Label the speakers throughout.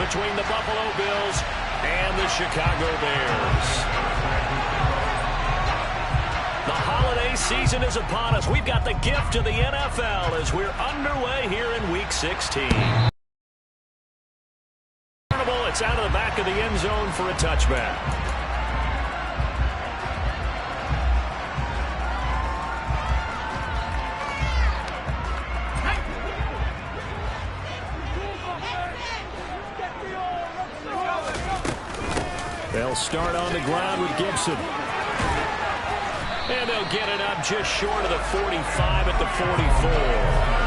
Speaker 1: between the Buffalo Bills and the Chicago Bears. The holiday season is upon us. We've got the gift of the NFL as we're underway here in Week 16. It's out of the back of the end zone for a touchback. They'll start on the ground with Gibson. And they'll get it up just short of the 45 at the 44.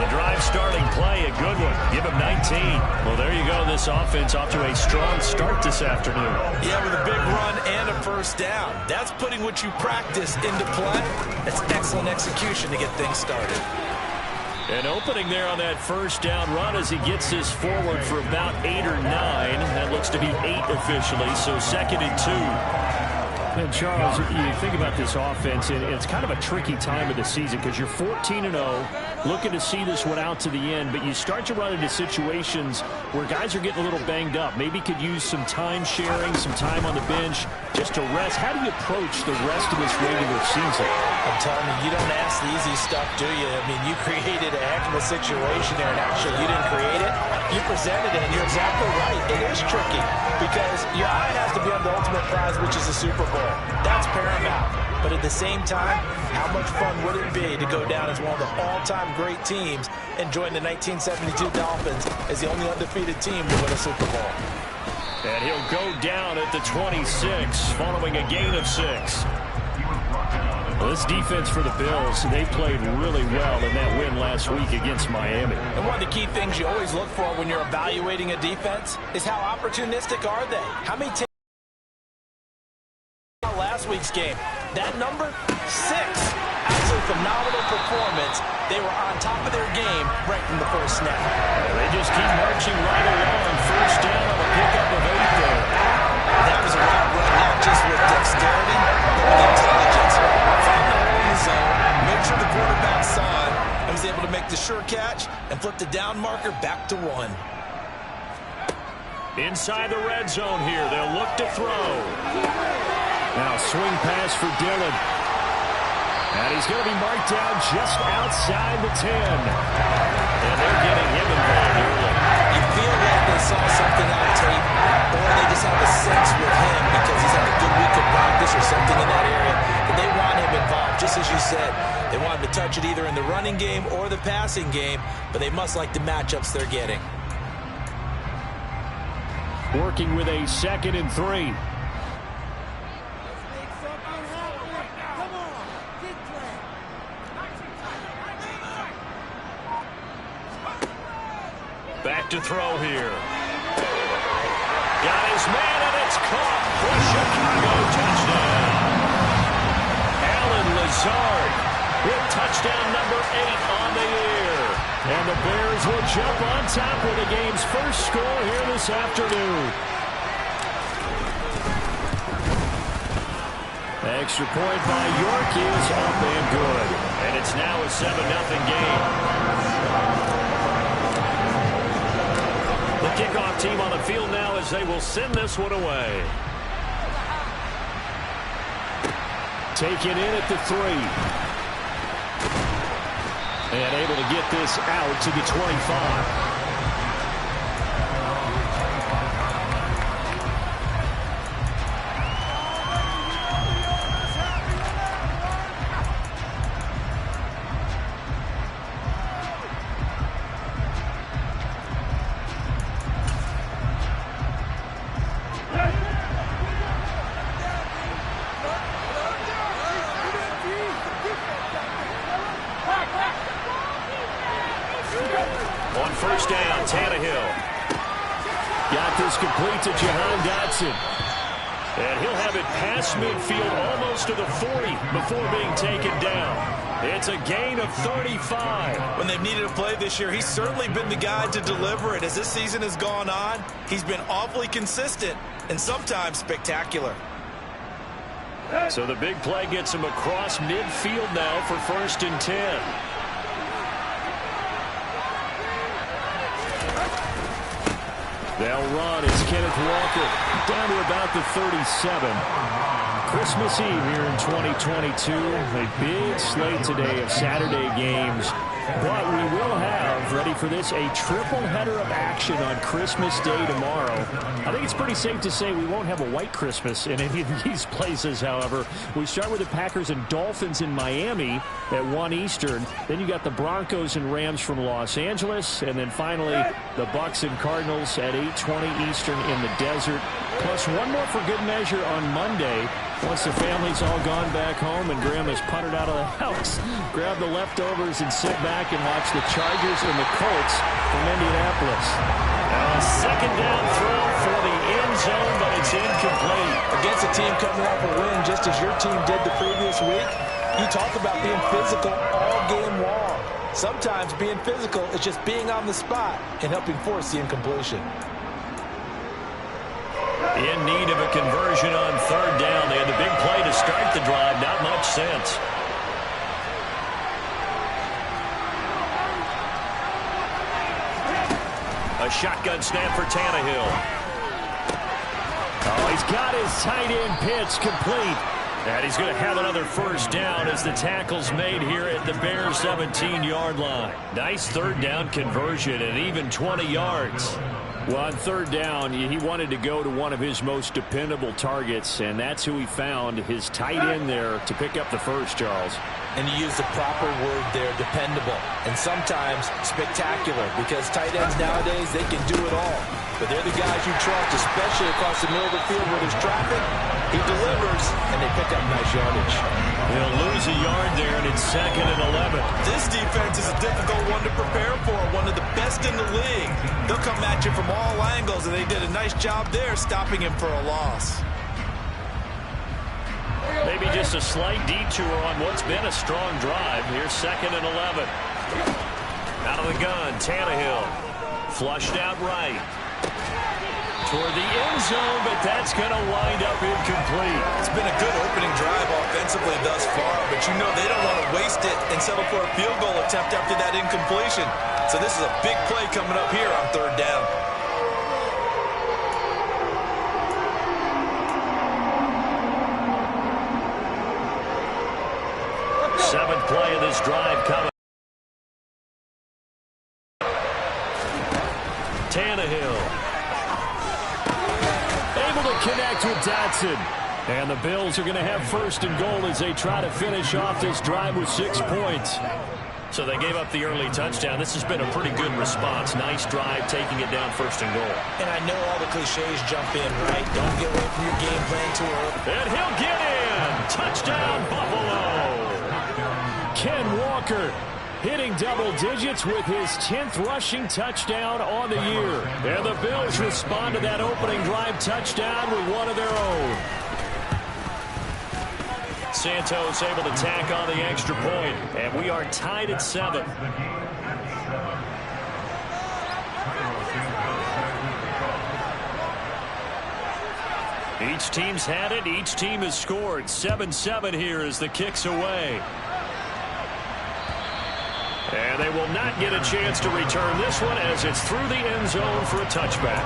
Speaker 1: The drive starting play, a good one. Give him 19. Well, there you go. This offense off to a strong start this afternoon.
Speaker 2: Yeah, with a big run and a first down. That's putting what you practice into play. That's excellent execution to get things started.
Speaker 1: An opening there on that first down run as he gets this forward for about 8 or 9. That looks to be 8 officially, so 2nd and 2. And Charles, you think about this offense, and it's kind of a tricky time of the season because you're 14-0, looking to see this one out to the end, but you start to run into situations where guys are getting a little banged up. Maybe could use some time sharing, some time on the bench just to rest. How do you approach the rest of this regular season?
Speaker 2: I'm telling you, you don't ask the easy stuff, do you? I mean, you created a heck of a situation there, and actually you didn't create it. You presented it, and you're exactly right. It is tricky because your eye has to be on the ultimate prize, which is the Super Bowl. That's paramount. But at the same time, how much fun would it be to go down as one of the all-time great teams and join the 1972 Dolphins as the only undefeated team to win a Super Bowl?
Speaker 1: And he'll go down at the 26 following a gain of 6. Well, this defense for the Bills, they played really well in that win last week against Miami.
Speaker 2: And one of the key things you always look for when you're evaluating a defense is how opportunistic are they? How many teams last week's game? That number, 6. Absolutely phenomenal performance. They were on top of their game right from the first snap.
Speaker 1: And they just keep marching right along. First down on a pickup of 8 there.
Speaker 2: That was a route run, not just with dexterity, but with intelligence. Found the hole in the zone, made sure the quarterback saw it, and was able to make the sure catch and flip the down marker back to 1.
Speaker 1: Inside the red zone here, they'll look to throw. Now swing pass for Dillon. And he's going to be marked down just outside the 10. And they're getting him involved early.
Speaker 2: You feel like they saw something on tape, or they just have a sense with him because he's had a good week of practice or something in that area. But they want him involved, just as you said. They want him to touch it either in the running game or the passing game, but they must like the matchups they're getting.
Speaker 1: Working with a 2nd and 3. Back to throw here. Got his man, and it's caught for Chicago. Touchdown. Allen Lazard with touchdown number 8 on the year. And the Bears will jump on top with the game's first score here this afternoon. Extra point by York is up and good. And it's now a 7-0 game. The kickoff team on the field now as they will send this one away. Taken in at the 3. And able to get this out to the 25. On first down, Tannehill. Got this complete to Jahan Dotson. And he'll have it past midfield almost to the 40 before being taken down. It's a gain of 35.
Speaker 2: When they've needed a play this year, he's certainly been the guy to deliver it. As this season has gone on, he's been awfully consistent and sometimes spectacular.
Speaker 1: So the big play gets him across midfield now for 1st and 10. They'll run as Kenneth Walker down to about the 37. Christmas Eve here in 2022. A big slate today of Saturday games. But we will have, ready for this, a triple header of action on Christmas Day tomorrow. I think it's pretty safe to say we won't have a white Christmas in any of these places, however. We start with the Packers and Dolphins in Miami at 1 Eastern. Then you got the Broncos and Rams from Los Angeles. And then finally, the Bucs and Cardinals at 8:20 Eastern in the desert. Plus one more for good measure on Monday. Once the family's all gone back home and Grandma's puttered out of the house, grab the leftovers and sit back and watch the Chargers and the Colts from Indianapolis. Now a second down throw for the end zone, but it's incomplete.
Speaker 2: Against a team coming off a win just as your team did the previous week, you talk about being physical all game long. Sometimes being physical is just being on the spot and helping force the incompletion.
Speaker 1: In need of a conversion on third down. They had the big play to start the drive. Not much sense. A shotgun snap for Tannehill. Oh, he's got his tight end pitch complete. And he's going to have another first down as the tackle's made here at the Bears 17-yard line. Nice third down conversion and even 20 yards. Well, on third down, he wanted to go to one of his most dependable targets, and that's who he found, his tight end there, to pick up the first, Charles.
Speaker 2: And you use the proper word there, dependable, and sometimes spectacular, because tight ends nowadays, they can do it all. But they're the guys you trust, especially across the middle of the field where there's traffic. He delivers, and they pick up nice yardage.
Speaker 1: They'll lose a yard there, and it's 2nd and 11.
Speaker 3: This defense is a difficult one to prepare for, one of the best in the league. They'll come at you from all angles, and they did a nice job there stopping him for a loss.
Speaker 1: Maybe just a slight detour on what's been a strong drive. Here's 2nd and 11. Out of the gun, Tannehill. Flushed out right. Toward the end zone, but that's going to wind up incomplete.
Speaker 3: It's been a good opening drive offensively thus far, but you know they don't want to waste it and settle for a field goal attempt after that incompletion. So this is a big play coming up here on third down.
Speaker 1: Seventh play of this drive coming. Tannehill. Able to connect with Dotson. And the Bills are going to have 1st and goal as they try to finish off this drive with 6 points. So they gave up the early touchdown. This has been a pretty good response. Nice drive, taking it down 1st and goal.
Speaker 2: And I know all the cliches jump in, right? Don't get away from your game plan too early.
Speaker 1: And he'll get in. Touchdown, Buffalo. Ken Walker hitting double digits with his 10th rushing touchdown on the year. And the Bills respond to that opening drive touchdown with one of their own. Santos able to tack on the extra point, and we are tied at 7. Each team's had it. Each team has scored. 7-7 here as the kick's away. And they will not get a chance to return this one as it's through the end zone for a touchback.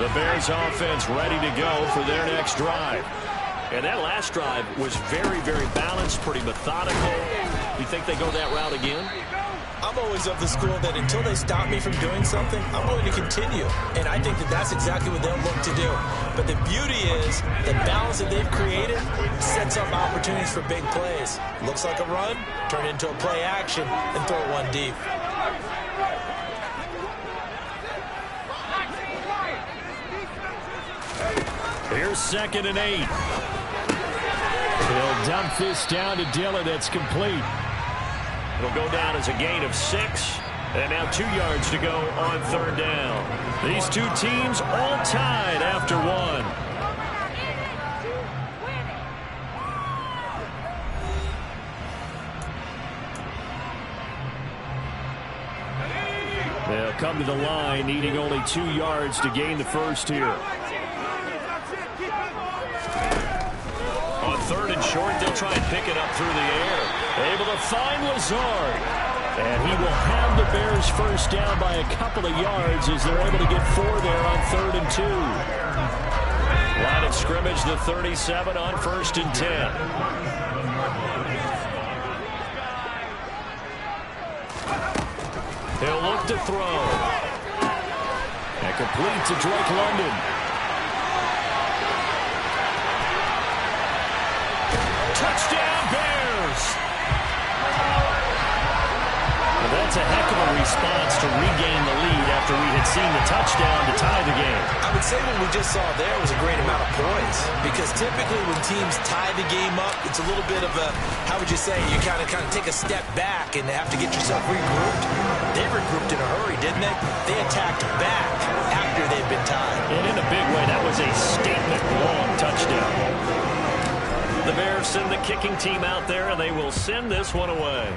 Speaker 1: The Bears offense ready to go for their next drive. And that last drive was very, very balanced, pretty methodical. You think they go that route again?
Speaker 2: I'm always of the school that until they stop me from doing something, I'm going to continue. And I think that that's exactly what they'll look to do. But the beauty is the balance that they've created sets up opportunities for big plays. Looks like a run, turn it into a play action, and throw one deep.
Speaker 1: Here's 2nd and 8. He'll dump this down to Dillon. That's complete. It'll go down as a gain of 6. And now 2 yards to go on third down. These two teams all tied after 1. They'll come to the line, needing only 2 yards to gain the first here. On 3rd and short, they'll they'll try and pick it up through the air. Able to find Lazard. And he will have the Bears first down by a couple of yards as they're able to get 4 there on 3rd and 2. Line of scrimmage, the 37 on 1st and 10. He'll look to throw. And complete to Drake London. Touchdown, Bears! Well, that's a heck of a response to regain the lead after we had seen the touchdown to tie the game.
Speaker 2: I would say what we just saw there was a great amount of points, because typically when teams tie the game up, it's a little bit of a, how would you say, you kind of take a step back and have to get yourself regrouped. They regrouped in a hurry, didn't they? They attacked back after they've been tied.
Speaker 1: And in a big way, that was a statement long touchdown. The Bears send the kicking team out there, and they will send this one away.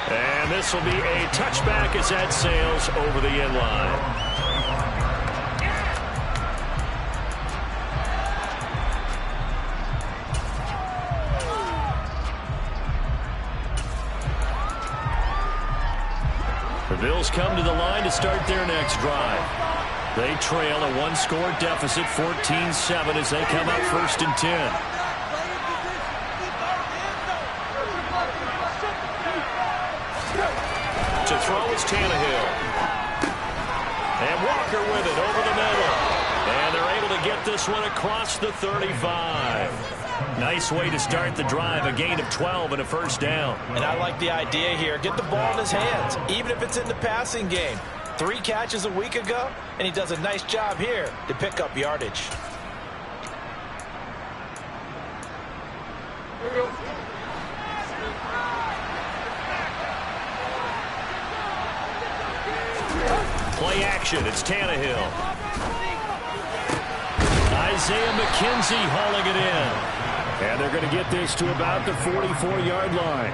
Speaker 1: And this will be a touchback as that sails over the end line. The Bills come to the line to start their next drive. They trail a one-score deficit, 14-7, as they come up 1st and 10. To throw is Tannehill. And Walker with it over the middle. And they're able to get this one across the 35. Nice way to start the drive, a gain of 12 and a first down.
Speaker 2: And I like the idea here. Get the ball in his hands, even if it's in the passing game. 3 catches a week ago, and he does a nice job here to pick up yardage.
Speaker 1: Play action, it's Tannehill. Isaiah McKenzie hauling it in. And they're going to get this to about the 44-yard line.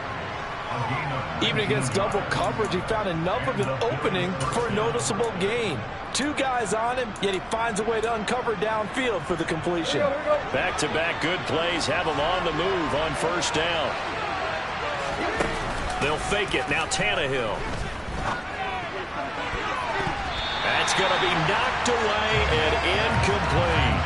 Speaker 2: Even against double coverage, he found enough of an opening for a noticeable gain. 2 guys on him, yet he finds a way to uncover downfield for the completion.
Speaker 1: Back-to-back good plays have him on the move on first down. They'll fake it. Now Tannehill. That's going to be knocked away and incomplete.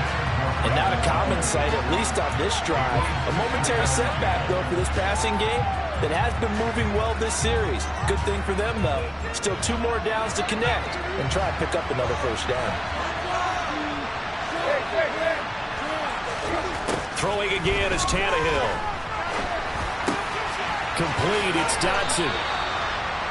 Speaker 2: And not a common sight, at least on this drive. A momentary setback, though, for this passing game that has been moving well this series. Good thing for them, though. Still 2 more downs to connect and try and pick up another first down.
Speaker 1: Throwing again is Tannehill. Complete, it's Dotson.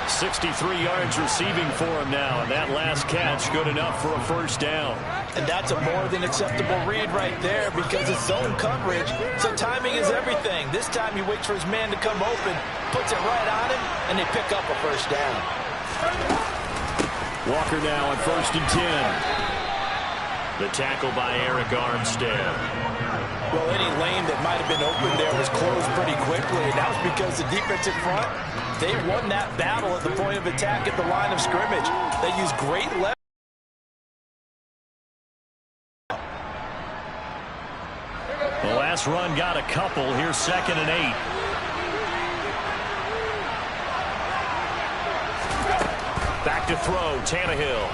Speaker 1: 63 yards receiving for him now, and that last catch good enough for a first down.
Speaker 2: And that's a more than acceptable read right there, because it's zone coverage, so timing is everything. This time he waits for his man to come open, puts it right on him, and they pick up a first down.
Speaker 1: Walker now on 1st and 10. The tackle by Eric Armstead.
Speaker 2: Well, any lane that might have been open there was closed pretty quickly, and that was because the defensive front, they won that battle at the point of attack at the line of scrimmage. They used great leverage.
Speaker 1: The last run got a couple. Here's 2nd and 8. Back to throw, Tannehill.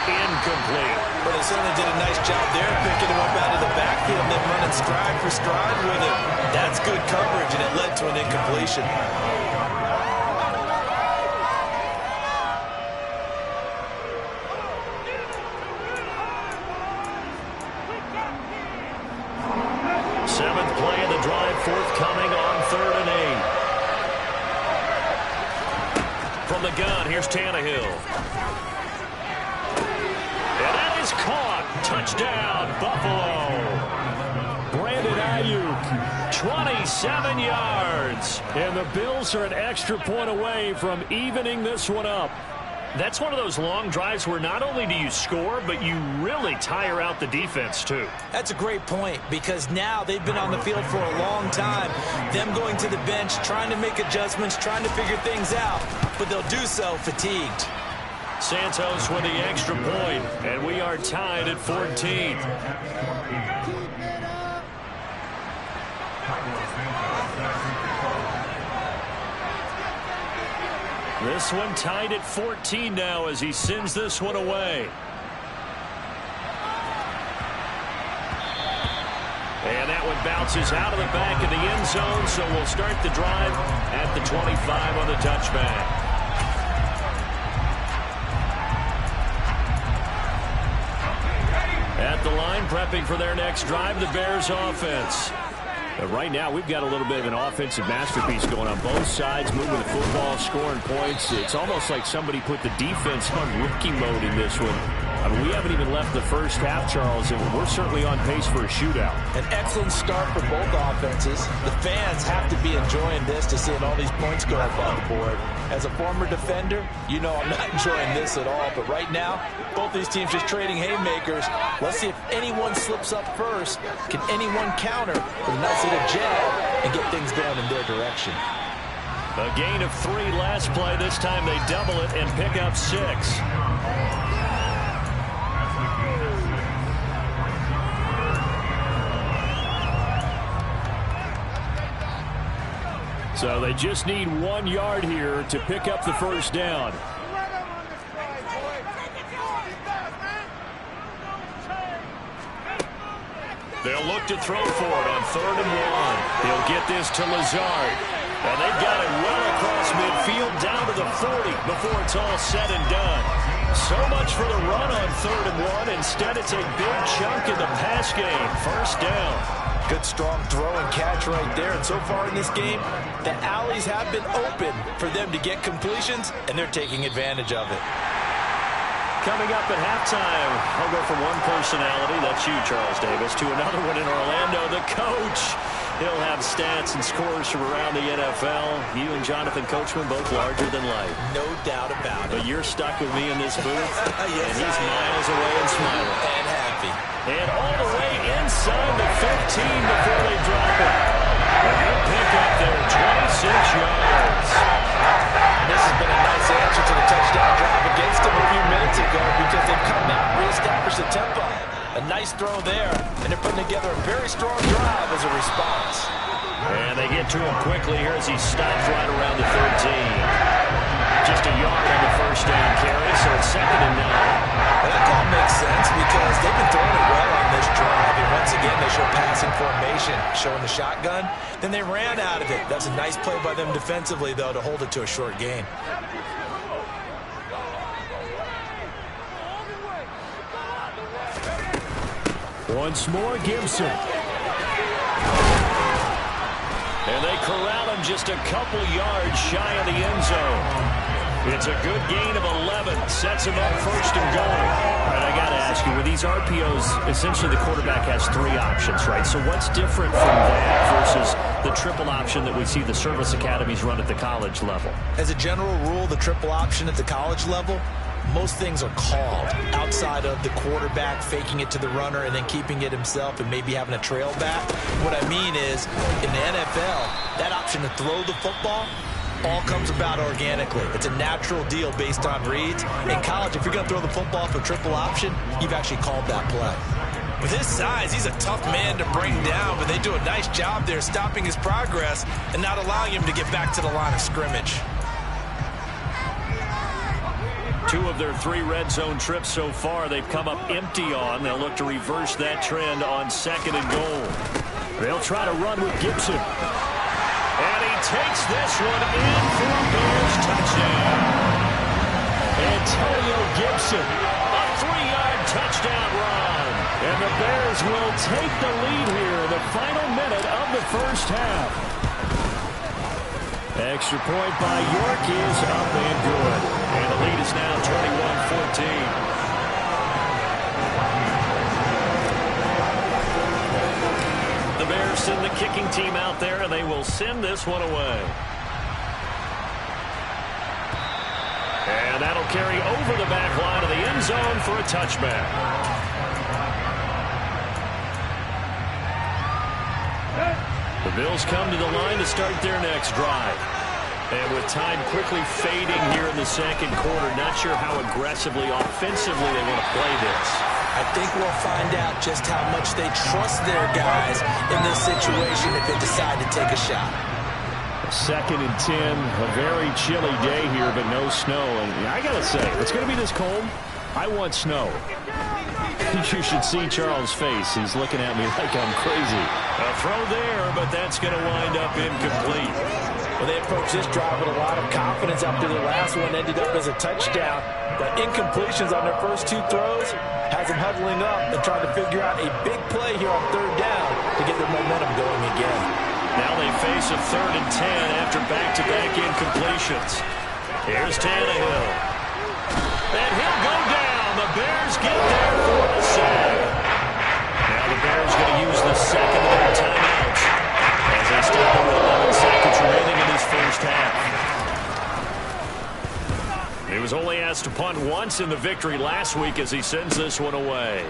Speaker 1: Incomplete.
Speaker 2: But they certainly did a nice job there, picking him up out of the backfield and then running stride for stride with him. That's good coverage, and it led to an incompletion.
Speaker 1: Seventh play of the drive, forthcoming on 3rd and 8. From the gun, here's Tannehill. And that is caught. Touchdown, Buffalo. Brandon Ayuk, 27 yards. And the Bills are an extra point away from evening this one up. That's one of those long drives where not only do you score, but you really tire out the defense, too.
Speaker 2: That's a great point, because now they've been on the field for a long time. Them going to the bench, trying to make adjustments, trying to figure things out, but they'll do so fatigued.
Speaker 1: Santos with the extra point, and we are tied at 14. This one tied at 14 now as he sends this one away. And that one bounces out of the back of the end zone, so we'll start the drive at the 25 on the touchback. At the line, prepping for their next drive, the Bears offense. Right now, we've got a little bit of an offensive masterpiece going on both sides, moving the football, scoring points. It's almost like somebody put the defense on rookie mode in this one. I mean, we haven't even left the first half, Charles, and we're certainly on pace for a shootout.
Speaker 2: An excellent start for both offenses. The fans have to be enjoying this to seeing all these points go up on the board. As a former defender, you know I'm not enjoying this at all. But right now, both these teams just trading haymakers. Let's see if anyone slips up first. Can anyone counter with a nice little jab and get things going in their direction?
Speaker 1: A gain of 3 last play. This time they double it and pick up 6. So they just need 1 yard here to pick up the first down. They'll look to throw for it on 3rd and 1. He'll get this to Lazard. And they've got it well across midfield down to the 40 before it's all said and done. So much for the run on 3rd and 1. Instead, it's a big chunk in the pass game. First down.
Speaker 2: Good, strong throw and catch right there. And so far in this game, the alleys have been open for them to get completions, and they're taking advantage of it.
Speaker 1: Coming up at halftime, I'll go from one personality, that's you, Charles Davis, to another one in Orlando, the coach. He'll have stats and scores from around the NFL. You and Jonathan Coachman both larger than life.
Speaker 2: No doubt about it.
Speaker 1: But you're stuck with me in this booth,
Speaker 2: yes,
Speaker 1: and he's miles away and smiling.
Speaker 2: And happy.
Speaker 1: And all the way inside the 15 before they drop it. A good pickup there, 26 yards.
Speaker 2: This has been a nice answer to the touchdown drive against them a few minutes ago because they've come out and reestablished the tempo. A nice throw there, and they're putting together a very strong drive as a response.
Speaker 1: And they get to him quickly here as he stops right around the 13. Just a yard on the first down carry, so it's 2nd and 9.
Speaker 3: Well, that call makes sense because they've been throwing it well on this drive. And once again, they show passing formation, showing the shotgun. Then they ran out of it. That's a nice play by them defensively, though, to hold it to a short gain.
Speaker 1: Once more, Gibson. And they corral him just a couple yards shy of the end zone. It's a good gain of 11. Sets him up 1st and goal. All right, I got to ask you, with these RPOs, essentially the quarterback has 3 options, right? So what's different from that versus the triple option that we see the service academies run at the college level?
Speaker 2: As a general rule, the triple option at the college level, most things are called outside of the quarterback faking it to the runner and then keeping it himself and maybe having a trail back. What I mean is, in the NFL, that option to throw the football all comes about organically. It's a natural deal based on reads. In college, if you're going to throw the football for triple option, you've actually called that play.
Speaker 3: With his size, he's a tough man to bring down, but they do a nice job there stopping his progress and not allowing him to get back to the line of scrimmage.
Speaker 1: 2 of their 3 red zone trips so far, they've come up empty on. They'll look to reverse that trend on 2nd and goal. They'll try to run with Gibson. And he takes this one in for a Bears touchdown. Antonio Gibson, a 3-yard touchdown run. And the Bears will take the lead here in the final minute of the first half. Extra point by York is up and good. And the lead is now 21-14. The Bears send the kicking team out there, and they will send this one away. And that'll carry over the back line of the end zone for a touchback. The Bills come to the line to start their next drive. And with time quickly fading here in the second quarter, not sure how aggressively, offensively they want to play this.
Speaker 2: I think we'll find out just how much they trust their guys in this situation if they decide to take a shot.
Speaker 1: 2nd and 10, a very chilly day here, but no snow. And I got to say, if it's going to be this cold, I want snow. You should see Charles' face. He's looking at me like I'm crazy. A throw there, but that's going to wind up incomplete.
Speaker 2: Well, they approached this drive with a lot of confidence after the last one ended up as a touchdown. But incompletions on their first 2 throws has them huddling up and trying to figure out a big play here on 3rd down to get their momentum going again.
Speaker 1: Now they face a 3rd and 10 after back-to-back incompletions. Here's Tannehill. And he'll go down. The Bears get there for the sack. Now the Bears going to use the second of their timeouts as they step in with 11 seconds remaining in this first half. He was only asked to punt once in the victory last week as he sends this one away.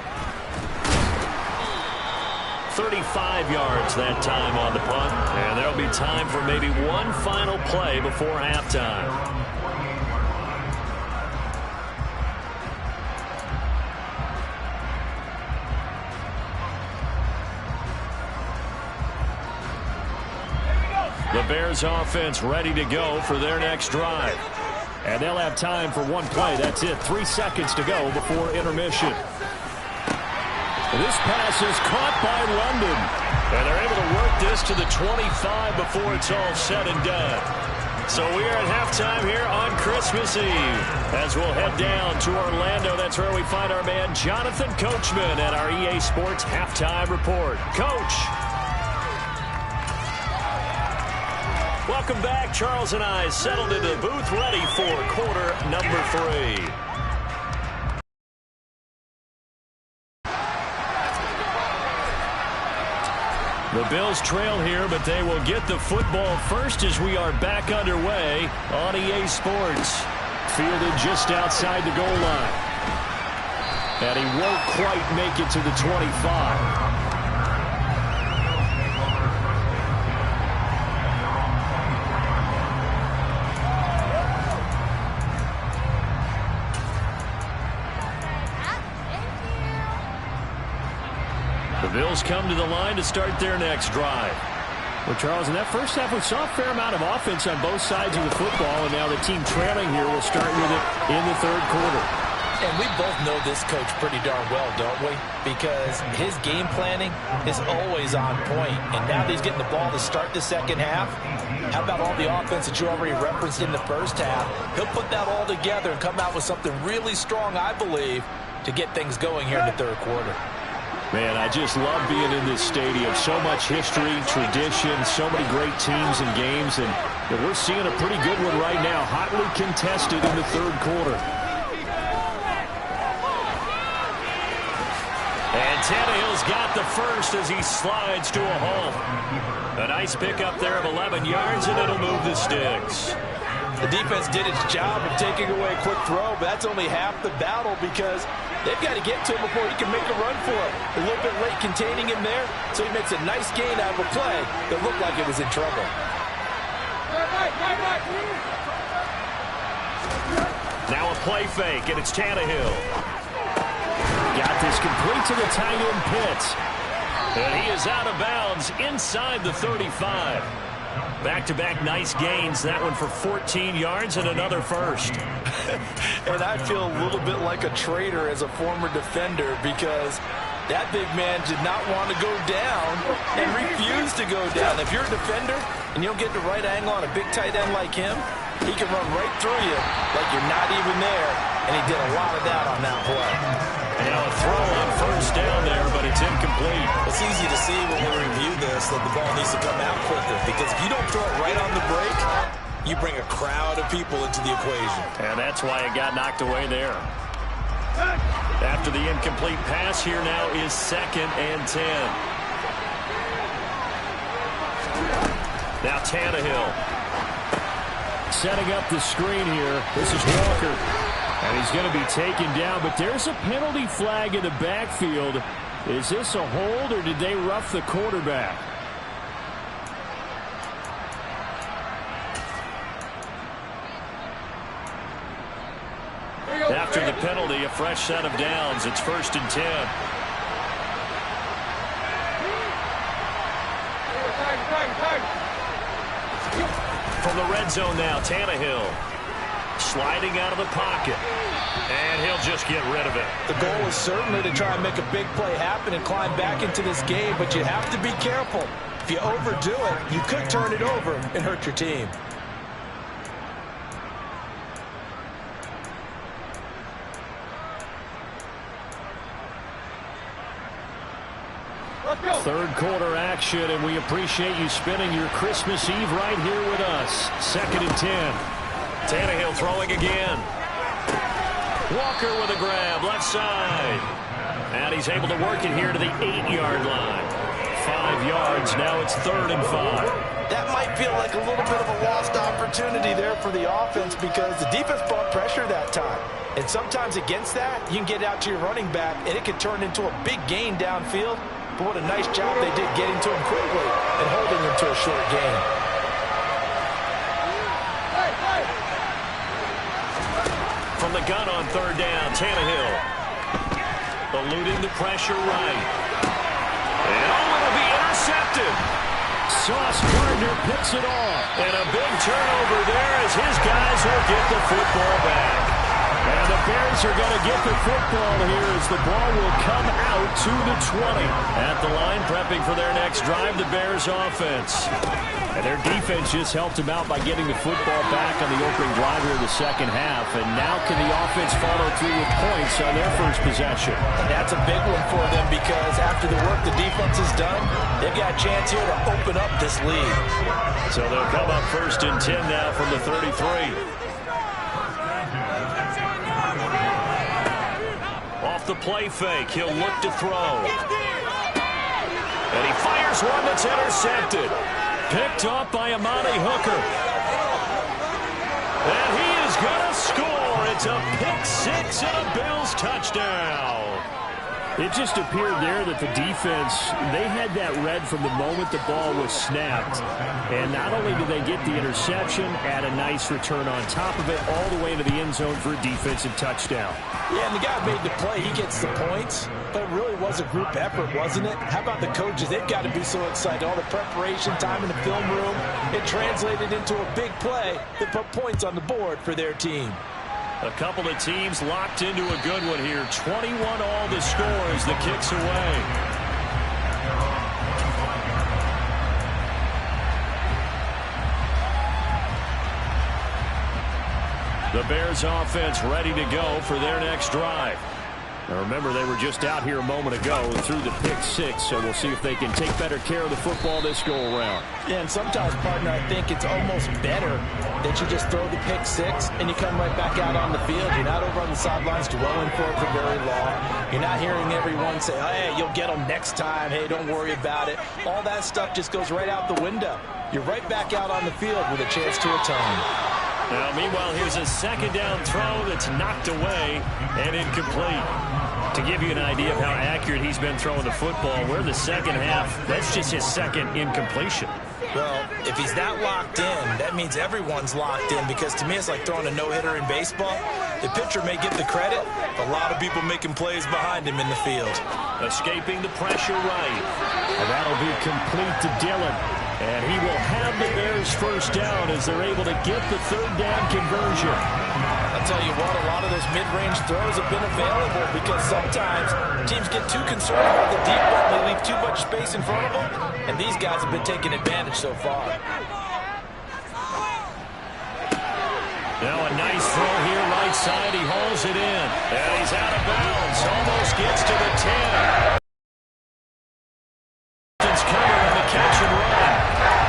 Speaker 1: 35 yards that time on the punt. And there'll be time for maybe one final play before halftime. The Bears offense ready to go for their next drive. And they'll have time for one play. That's it. 3 seconds to go before intermission. This pass is caught by London. And they're able to work this to the 25 before it's all said and done. So we are at halftime here on Christmas Eve. As we'll head down to Orlando, that's where we find our man Jonathan Coachman at our EA Sports Halftime Report. Coach. Welcome back. Charles and I settled into the booth ready for quarter number 3. The Bills trail here, but they will get the football first as we are back underway on EA Sports. Fielded just outside the goal line. And he won't quite make it to the 25. The Bills come to the line to start their next drive. Well, Charles, in that first half, we saw a fair amount of offense on both sides of the football, and now the team trailing here will start with it in the 3rd quarter.
Speaker 2: And we both know this coach pretty darn well, don't we? Because his game planning is always on point. And now that he's getting the ball to start the second half, how about all the offense that you already referenced in the first half? He'll put that all together and come out with something really strong, I believe, to get things going here in the 3rd quarter.
Speaker 1: Man, I just love being in this stadium. So much history, tradition, so many great teams and games. And we're seeing a pretty good one right now, hotly contested in the 3rd quarter. And Tannehill's got the first as he slides to a halt. A nice pickup there of 11 yards, and it'll move the sticks.
Speaker 2: The defense did its job of taking away a quick throw, but that's only half the battle because they've got to get to him before he can make a run for it. A little bit late containing him there, so he makes a nice gain out of a play that looked like it was in trouble.
Speaker 1: Now a play fake, and it's Tannehill. Got this complete to the tight end Pitts. And he is out of bounds inside the 35. Back-to-back nice gains. That one for 14 yards and another first.
Speaker 2: And I feel a little bit like a traitor as a former defender because that big man did not want to go down and refused to go down. If you're a defender and you don't get the right angle on a big tight end like him, he can run right through you like you're not even there. And he did a lot of that on that play.
Speaker 1: Now a throw on first down there, but it's incomplete.
Speaker 3: It's easy to see when we review this that the ball needs to come out quicker because if you don't throw it right on the break, you bring a crowd of people into the equation.
Speaker 1: And that's why it got knocked away there. After the incomplete pass, here now is 2nd and 10. Now Tannehill. Setting up the screen here. This is Walker. And he's going to be taken down, but there's a penalty flag in the backfield. Is this a hold, or did they rough the quarterback? a fresh set of downs. It's 1st and 10. From the red zone now, Tannehill sliding out of the pocket. And he'll just get rid of it.
Speaker 2: The goal is certainly to try and make a big play happen and climb back into this game, but you have to be careful. If you overdo it, you could turn it over and hurt your team.
Speaker 1: Third quarter action, and we appreciate you spending your Christmas Eve right here with us. 2nd and 10. Tannehill throwing again. Walker with a grab, left side. And he's able to work it here to the 8-yard line. 5 yards, now it's 3rd and 5.
Speaker 2: That might feel like a little bit of a lost opportunity there for the offense because the defense brought pressure that time. And sometimes against that, you can get out to your running back, and it can turn into a big gain downfield. But what a nice job they did getting to him quickly and holding him to a short gain.
Speaker 1: From the gun on 3rd down, Tannehill eluding the pressure right. And it'll be intercepted. Sauce Gardner picks it off. And a big turnover there as his guys will get the football back. And the Bears are going to get the football here as the ball will come out to the 20. At the line, prepping for their next drive, the Bears offense. And their defense just helped them out by getting the football back on the opening drive here of the second half. And now can the offense follow through with points on their first possession?
Speaker 2: That's a big one for them because after the work the defense has done, they've got a chance here to open up this lead.
Speaker 1: So they'll come up 1st and 10 now from the 33. Off the play fake, he'll look to throw. And he fires one that's intercepted. Picked off by Amani Hooker. And he is going to score. It's a pick 6 and a Bills touchdown.
Speaker 4: It just appeared there that the defense, they had that read from the moment the ball was snapped. And not only did they get the interception, add a nice return on top of it, all the way into the end zone for a defensive touchdown.
Speaker 2: Yeah, and the guy made the play. He gets the points. But it really was a group effort, wasn't it? How about the coaches? They've got to be so excited. All the preparation time in the film room, it translated into a big play that put points on the board for their team.
Speaker 1: A couple of teams locked into a good one here. 21 all the score as the kick's away. The Bears offense ready to go for their next drive. Now remember, they were just out here a moment ago and threw the pick 6, so we'll see if they can take better care of the football this go-around.
Speaker 2: Yeah, and sometimes, partner, I think it's almost better that you just throw the pick 6 and you come right back out on the field. You're not over on the sidelines dwelling for it for very long. You're not hearing everyone say, hey, you'll get them next time. Hey, don't worry about it. All that stuff just goes right out the window. You're right back out on the field with a chance to atone.
Speaker 1: Now, meanwhile, here's a 2nd down throw that's knocked away and incomplete. To give you an idea of how accurate he's been throwing the football, we're the second half. That's just his 2nd incompletion.
Speaker 2: Well, if he's not locked in, that means everyone's locked in because to me it's like throwing a no-hitter in baseball. The pitcher may get the credit, but a lot of people making plays behind him in the field.
Speaker 1: Escaping the pressure right. And that'll be complete to Dillon. And he will have the Bears first down as they're able to get the 3rd down conversion.
Speaker 2: I'll tell you what, a lot of those mid-range throws have been available because sometimes teams get too concerned about the deep ball and they leave too much space in front of them, and these guys have been taking advantage so far.
Speaker 1: Now a nice throw here right side. He hauls it in. And he's out of bounds. Almost gets to the 10. It's covered on the catch and run.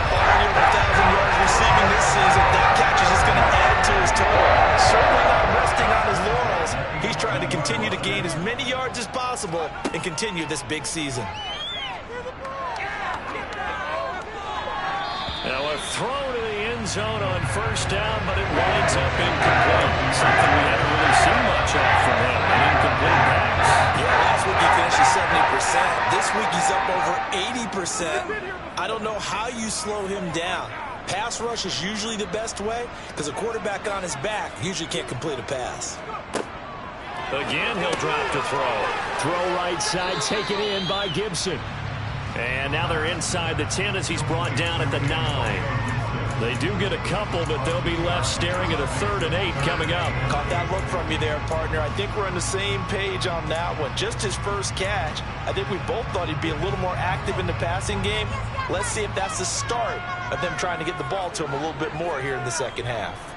Speaker 2: Already over 1,000 yards receiving this season. That catch is just going to add to his total. Certainly not resting on his laurels. He's trying to continue to gain as many yards as possible and continue this big season.
Speaker 1: Now a throw to the end zone on 1st down, but it winds up incomplete. Something we haven't really seen much of from him, an incomplete pass.
Speaker 2: Yeah, last week he finished at 70%. This week he's up over 80%. I don't know how you slow him down. Pass rush is usually the best way because a quarterback on his back usually can't complete a pass.
Speaker 1: Again, he'll drop to throw.
Speaker 4: Throw right side, taken in by Gibson.
Speaker 1: And now they're inside the 10 as he's brought down at the 9. They do get a couple, but they'll be left staring at a 3rd and 8 coming up.
Speaker 2: Caught that look from you there, partner. I think we're on the same page on that one. Just his first catch. I think we both thought he'd be a little more active in the passing game. Let's see if that's the start of them trying to get the ball to him a little bit more here in the second half.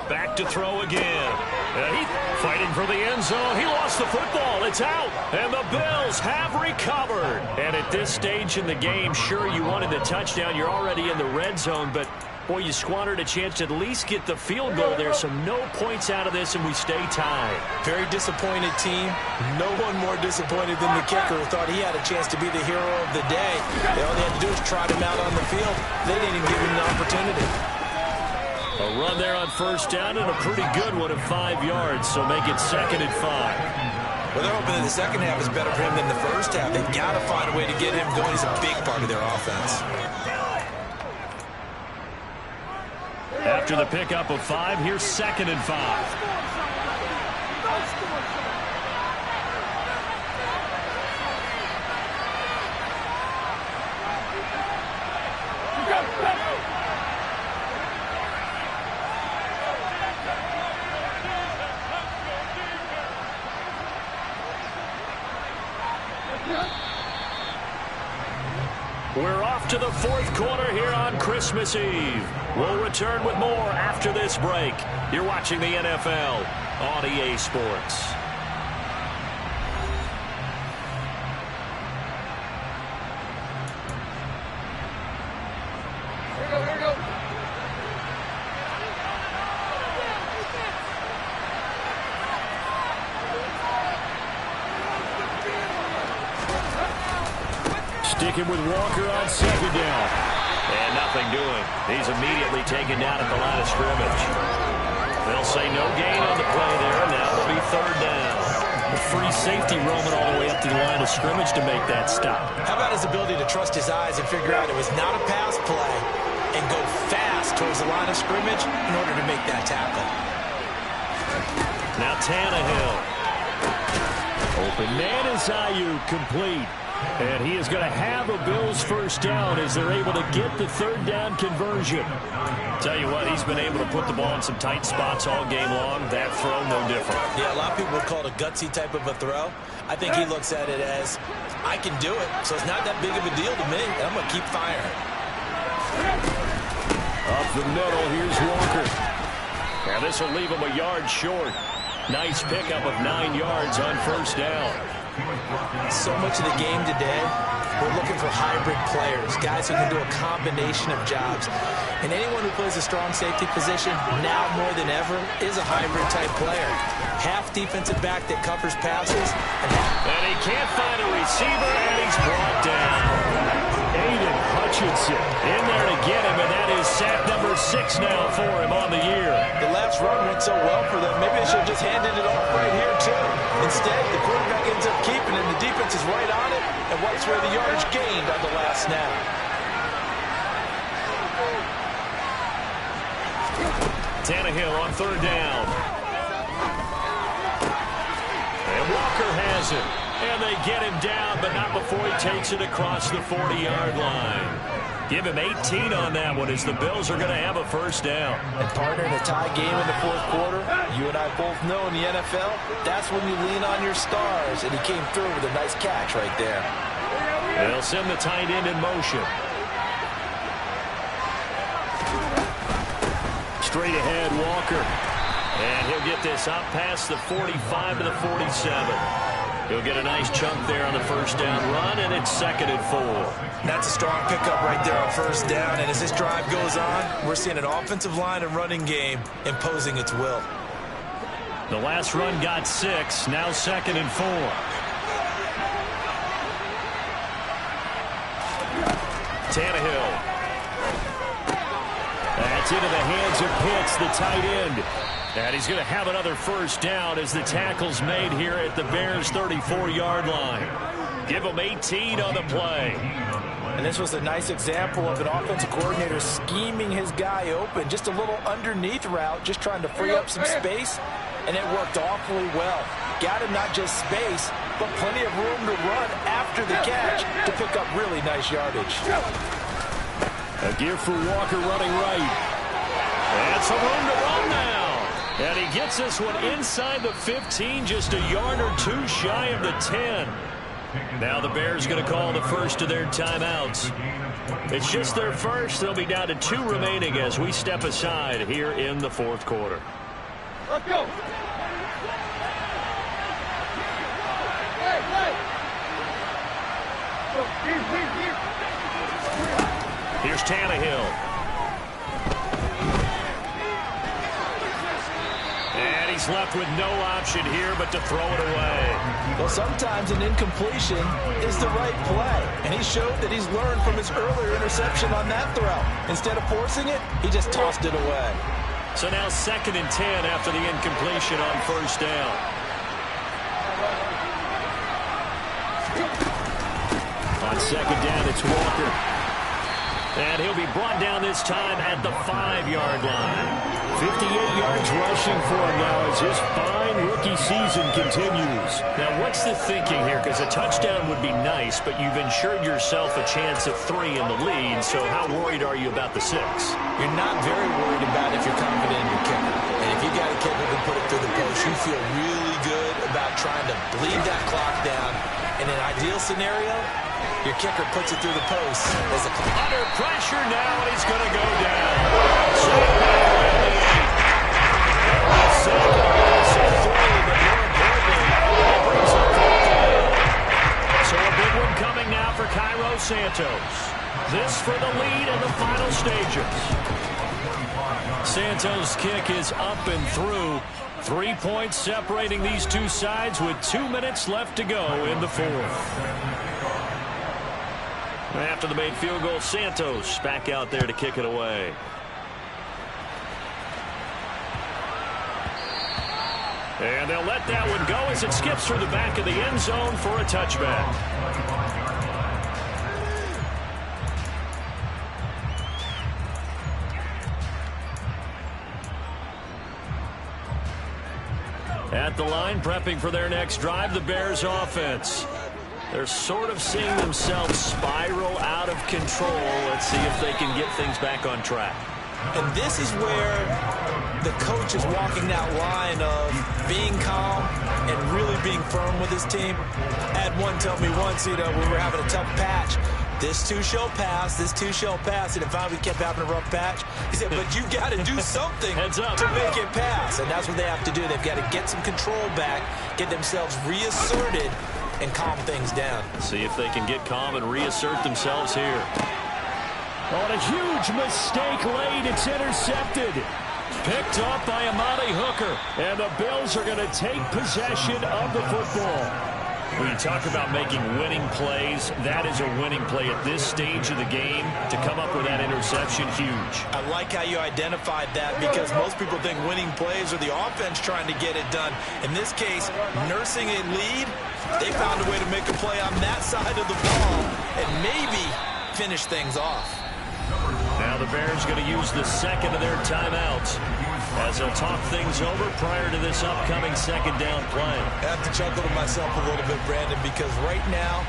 Speaker 1: Back to throw again. And he's fighting for the end zone. He lost the football. It's out. And the Bills have recovered. And at this stage in the game, sure, you wanted the touchdown. You're already in the red zone. But, boy, you squandered a chance to at least get the field goal there. So no points out of this, and we stay tied.
Speaker 2: Very disappointed team. No one more disappointed than the kicker who thought he had a chance to be the hero of the day. All they had to do was trot him out on the field. They didn't even give him an opportunity.
Speaker 1: A run there on first down and a pretty good one at 5 yards, so make it 2nd and 5.
Speaker 2: Well, they're hoping that the second half is better for him than the first half. They've got to find a way to get him going. He's a big part of their offense.
Speaker 1: After the pickup of 5, here's 2nd and 5. We're off to the 4th quarter here on Christmas Eve. We'll return with more after this break. You're watching the NFL on EA Sports. Here we go.
Speaker 4: Sticking with Walker on 2nd down.
Speaker 1: And nothing doing. He's immediately taken down at the line of scrimmage. They'll say no gain on the play there, and now it'll be 3rd down.
Speaker 4: The free safety roaming all the way up to the line of scrimmage to make that stop.
Speaker 2: How about his ability to trust his eyes and figure out it was not a pass play and go fast towards the line of scrimmage in order to make that tackle.
Speaker 1: Now Tannehill.
Speaker 4: Open man is Ayuk, complete. And he is going to have a Bills first down as they're able to get the 3rd down conversion.
Speaker 1: Tell you what, he's been able to put the ball in some tight spots all game long. That throw, no different.
Speaker 2: Yeah, a lot of people would call it a gutsy type of a throw. I think he looks at it as, I can do it, so it's not that big of a deal to me, and I'm going to keep firing.
Speaker 4: Up the middle, here's Walker.
Speaker 1: Now this will leave him a yard short. Nice pickup of 9 yards on first down.
Speaker 2: So much of the game today, we're looking for hybrid players, guys who can do a combination of jobs. And anyone who plays a strong safety position, now more than ever, is a hybrid-type player. Half defensive back that covers passes.
Speaker 1: And he can't find a receiver, and he's brought down.
Speaker 4: Aiden Hutchinson in there to get him, and that is sack number 6 now for him on the year.
Speaker 2: The last run went so well for them, maybe they should have just handed it off right here, too. Instead, the quarterback ends up keeping it, and the defense is right on it, and wipes away the yardage gained on the last snap.
Speaker 1: Tannehill on 3rd down. And Walker has it. And they get him down, but not before he takes it across the 40-yard line. Give him 18 on that one as the Bills are going to have a first down.
Speaker 2: And partner, in a tie game in the 4th quarter, you and I both know in the NFL, that's when you lean on your stars. And he came through with a nice catch right there.
Speaker 1: They'll send the tight end in motion.
Speaker 4: Straight ahead, Walker.
Speaker 1: And he'll get this up past the 45 to the 47. He'll get a nice chunk there on the first down run, and it's 2nd and 4.
Speaker 2: That's a strong pickup right there on first down. And as this drive goes on, we're seeing an offensive line and running game imposing its will.
Speaker 1: The last run got 6, now 2nd and 4. Tannehill. That's into the hands of Pitts, the tight end. And he's going to have another first down as the tackle's made here at the Bears' 34-yard line. Give him 18 on the play.
Speaker 2: And this was a nice example of an offensive coordinator scheming his guy open. Just a little underneath route, just trying to free up some space, and it worked awfully well. Got him not just space, but plenty of room to run after the catch to pick up really nice yardage.
Speaker 1: A give for Walker running right. And some room to run now. And he gets this one inside the 15, just a yard or two shy of the 10. Now the Bears going to call the first of their timeouts. It's just their first. They'll be down to 2 remaining as we step aside here in the fourth quarter.
Speaker 5: Let's go.
Speaker 1: Here's Tannehill. And he's left with no option here but to throw it away.
Speaker 2: Well, sometimes an incompletion is the right play. And he showed that he's learned from his earlier interception on that throw. Instead of forcing it, he just tossed it away.
Speaker 1: So now 2nd and 10 after the incompletion on first down. On 2nd down, it's Walker. And he'll be brought down this time at the 5-yard line. 58 yards rushing for him now as his fine rookie season continues. Now, what's the thinking here? Because a touchdown would be nice, but you've ensured yourself a chance of 3 in the lead, so how worried are you about the 6?
Speaker 2: You're not very worried about if you're confident in your kicker. And if you got a kicker who can put it through the post, you feel really good about trying to bleed that clock down. In an ideal scenario, your kicker puts it through the post.
Speaker 1: Under pressure now, and he's going to go down. Sack back around the 8. A sack and a loss of 3, but more importantly, it brings up 4th down. So a big one coming now for Cairo Santos. This for the lead in the final stages. Santos' kick is up and through. 3 points separating these two sides with 2 minutes left to go in the 4th. After the made field goal, Santos back out there to kick it away. And they'll let that one go as it skips through the back of the end zone for a touchback. At the line, prepping for their next drive, the Bears offense. They're sort of seeing themselves spiral out of control. Let's see if they can get things back on track.
Speaker 2: And this is where the coach is walking that line of being calm and really being firm with his team. I had one tell me once, we were having a tough patch. This too shall pass, this too shall pass. And if we kept having a rough patch, he said, but you got to do something to make it pass. And that's what they have to do. They've got to get some control back, get themselves reasserted, and calm things down.
Speaker 1: See if they can get calm and reassert themselves here.
Speaker 4: On a huge mistake late, it's intercepted.
Speaker 1: Picked up by Amani Hooker.
Speaker 4: And the Bills are going to take possession of the football.
Speaker 1: When you talk about making winning plays, that is a winning play at this stage of the game. To come up with that interception, huge.
Speaker 2: I like how you identified that because most people think winning plays are the offense trying to get it done. In this case, nursing a lead, they found a way to make a play on that side of the ball and maybe finish things off.
Speaker 1: Now the Bears going to use the 2nd of their timeouts as they'll talk things over prior to this upcoming 2nd down play.
Speaker 2: I have to chuckle to myself a little bit, Brandon, because right now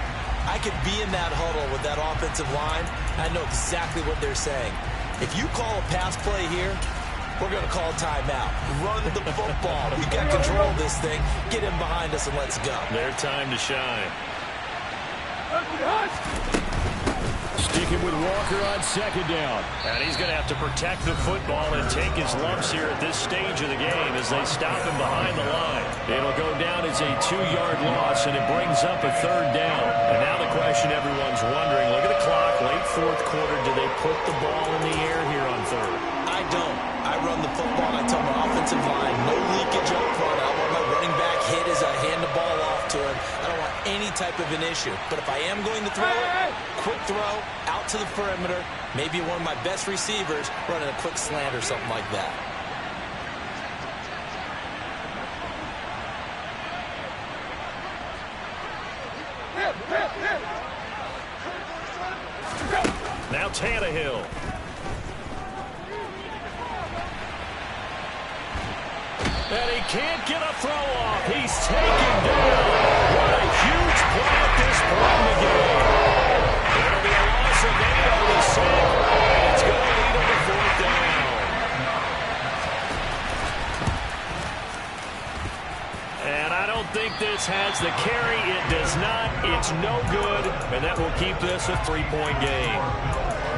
Speaker 2: I could be in that huddle with that offensive line. I know exactly what they're saying. If you call a pass play here, we're going to call a timeout. Run the football. We got control of this thing. Get in behind us and let's go.
Speaker 1: Their time to shine.
Speaker 4: Sticking with Walker on 2nd down.
Speaker 1: And he's going to have to protect the football and take his lumps here at this stage of the game as they stop him behind the line. It'll go down as a 2-yard loss, and it brings up a 3rd down. And now the question everyone's wondering, look at the clock, late 4th quarter, do they put the ball in the air here on 3rd?
Speaker 2: I don't. I run the football, and I tell my offensive line, no leakage up front. I want my running back hit as I hand the ball off to him. I don't want any type of an issue. But if I am going to throw it, quick throw, out to the perimeter, maybe one of my best receivers running a quick slant or something like that.
Speaker 1: And he can't get a throw off. He's taken down. What a huge play at this point in the game. It'll be a loss of 8 on the set. And it's going to lead him to 4th down. And I don't think this has the carry. It does not. It's no good. And that will keep this a 3-point game.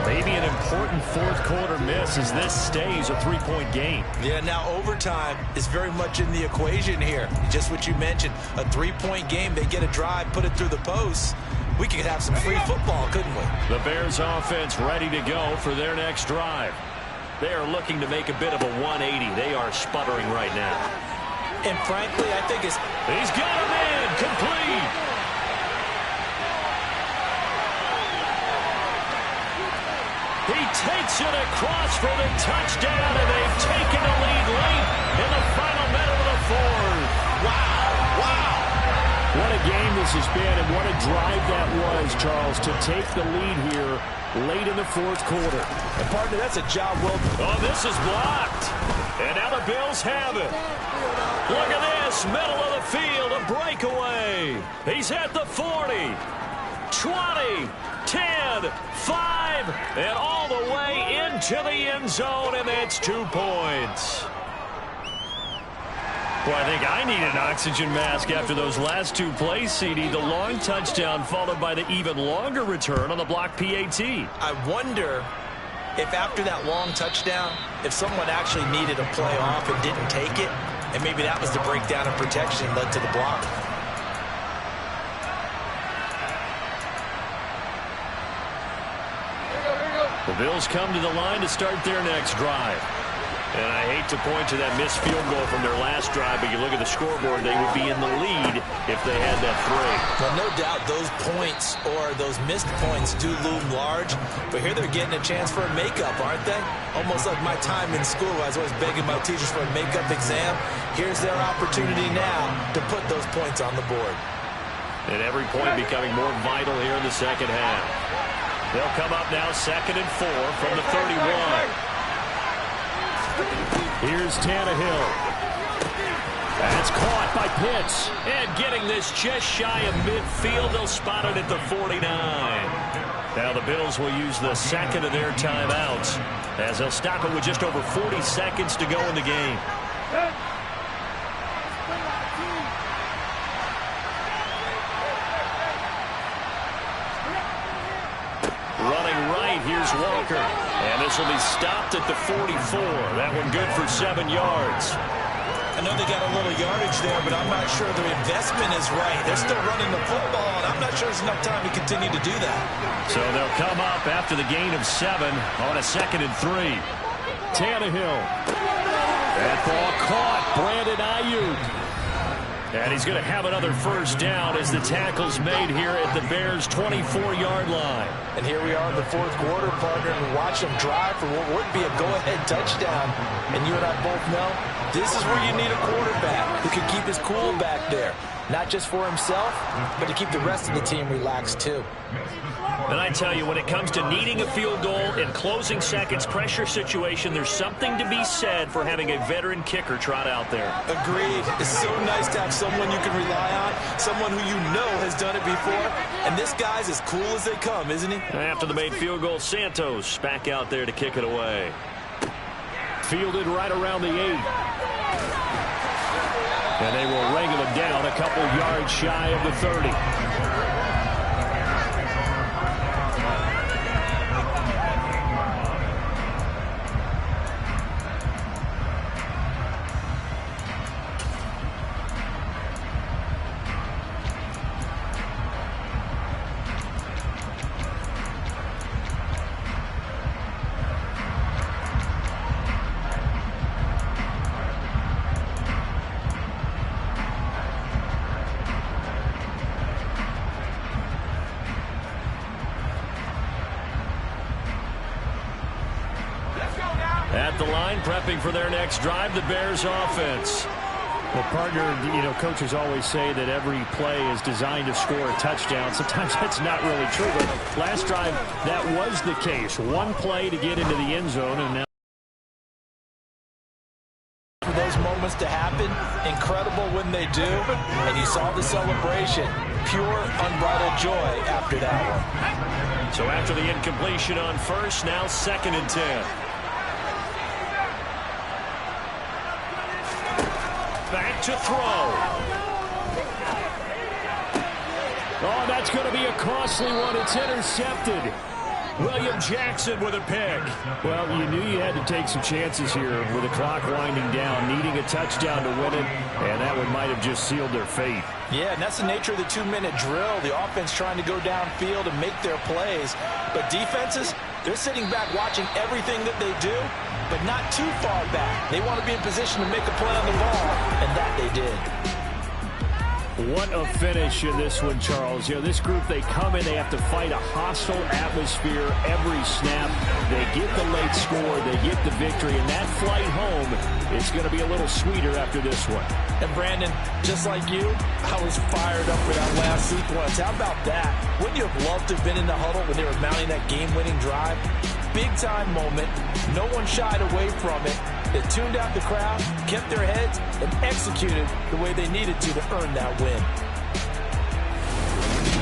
Speaker 1: Maybe an important fourth-quarter miss as this stays a 3-point game.
Speaker 3: Yeah, now overtime is very much in the equation here. Just what you mentioned, a 3-point game. They get a drive, put it through the posts. We could have some free football, couldn't we?
Speaker 1: The Bears offense ready to go for their next drive. They are looking to make a bit of a 180. They are sputtering right now.
Speaker 3: And frankly, I think it's...
Speaker 1: He's got him in. Complete. He takes it across for the touchdown, and they've taken the lead late in the final minute of the 4th.
Speaker 3: Wow, wow.
Speaker 4: What a game this has been, and what a drive that was, Charles, to take the lead here late in the 4th quarter.
Speaker 3: And partner, that's a job well done.
Speaker 1: Oh, this is blocked. And now the Bills have it. Look at this, middle of the field, a breakaway. He's at the 40, 20, 10, 5, and all the way into the end zone, and that's 2 points. Well, I think I need an oxygen mask after those last 2 plays, CD. The long touchdown followed by the even longer return on the block PAT.
Speaker 3: I wonder if after that long touchdown, if someone actually needed a play off and didn't take it, and maybe that was the breakdown of protection that led to the block.
Speaker 1: The Bills come to the line to start their next drive. And I hate to point to that missed field goal from their last drive, but you look at the scoreboard, they would be in the lead if they had that 3.
Speaker 3: Well, no doubt those points or those missed points do loom large, but here they're getting a chance for a makeup, aren't they? Almost like my time in school. I was always begging my teachers for a makeup exam. Here's their opportunity now to put those points on the board.
Speaker 1: And every point becoming more vital here in the second half. They'll come up now 2nd and 4 from the 31.
Speaker 4: Here's Tannehill. That's caught by Pitts.
Speaker 1: And getting this just shy of midfield, they'll spot it at the 49. Now the Bills will use the second of their timeouts as they'll stop it with just over 40 seconds to go in the game. Running right, here's Walker. And this will be stopped at the 44. That one good for 7 yards.
Speaker 3: I know they got a little yardage there, but I'm not sure their investment is right. They're still running the football, and I'm not sure there's enough time to continue to do that.
Speaker 1: So they'll come up after the gain of 7 on a 2nd and 3.
Speaker 4: Tannehill. That ball caught. Brandon Ayuk.
Speaker 1: And he's going to have another first down as the tackle's made here at the Bears' 24-yard line.
Speaker 3: And here we are in the 4th quarter, partner, and watch them drive for what would be a go-ahead touchdown. And you and I both know this is where you need a quarterback who can keep his cool back there. Not just for himself, but to keep the rest of the team relaxed, too.
Speaker 1: And I tell you, when it comes to needing a field goal in closing seconds pressure situation, there's something to be said for having a veteran kicker trot out there.
Speaker 3: Agreed. It's so nice to have someone you can rely on, someone who you know has done it before. And this guy's as cool as they come, isn't he?
Speaker 1: After the made field goal, Santos back out there to kick it away.
Speaker 4: Fielded right around the 8. And they will wrangle him down a couple yards shy of the 30.
Speaker 1: At the line, prepping for their next drive, the Bears offense.
Speaker 4: Well, partner, you know, coaches always say that every play is designed to score a touchdown. Sometimes that's not really true, but last drive, that was the case. One play to get into the end zone, and now
Speaker 3: for those
Speaker 2: those moments to happen. Incredible when they do. And you saw the celebration. Pure, unbridled joy after that one.
Speaker 1: So after the incompletion on first, now 2nd and 10. Back to throw.
Speaker 4: Oh, that's going to be a costly one. It's intercepted.
Speaker 1: William Jackson with a pick.
Speaker 4: Well, you knew you had to take some chances here with the clock winding down, needing a touchdown to win it, and that one might have just sealed their fate.
Speaker 2: Yeah, and that's the nature of the 2-minute drill. The offense trying to go downfield and make their plays. But defenses, they're sitting back watching everything that they do, but not too far back. They want to be in position to make a play on the ball, and that they did.
Speaker 4: What a finish in this one, Charles. You know, this group, they come in, they have to fight a hostile atmosphere every snap. They get the late score, they get the victory, and that flight home is going to be a little sweeter after this one.
Speaker 2: And Brandon, just like you, I was fired up for that last sequence. How about that? Wouldn't you have loved to have been in the huddle when they were mounting that game-winning drive? Big-time moment. No one shied away from it. They tuned out the crowd, kept their heads, and executed the way they needed to earn that win.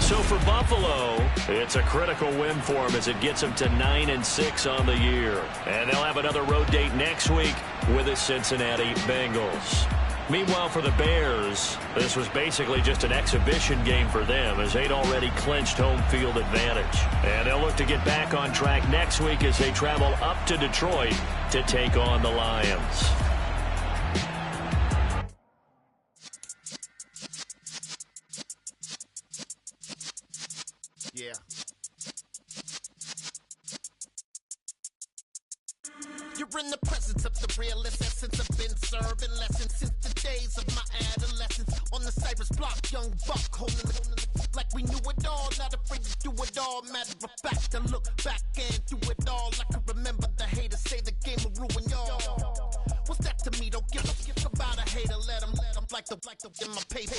Speaker 1: So for Buffalo, it's a critical win for them as it gets them to 9-6 on the year. And they'll have another road date next week with the Cincinnati Bengals. Meanwhile, for the Bears, this was basically just an exhibition game for them as they'd already clinched home field advantage. And they'll look to get back on track next week as they travel up to Detroit to take on the Lions.
Speaker 5: Yeah. You're in the presence of the realest essence. I've been serving lessons since the days of my adolescence. On the Cypress block, young buck holding it like we knew it all. Not afraid to do it all. Matter of fact, I look back and do it all. I can remember the haters say the game will ruin y'all. What's that to me? Don't give about a hater. Let them like the in my paper.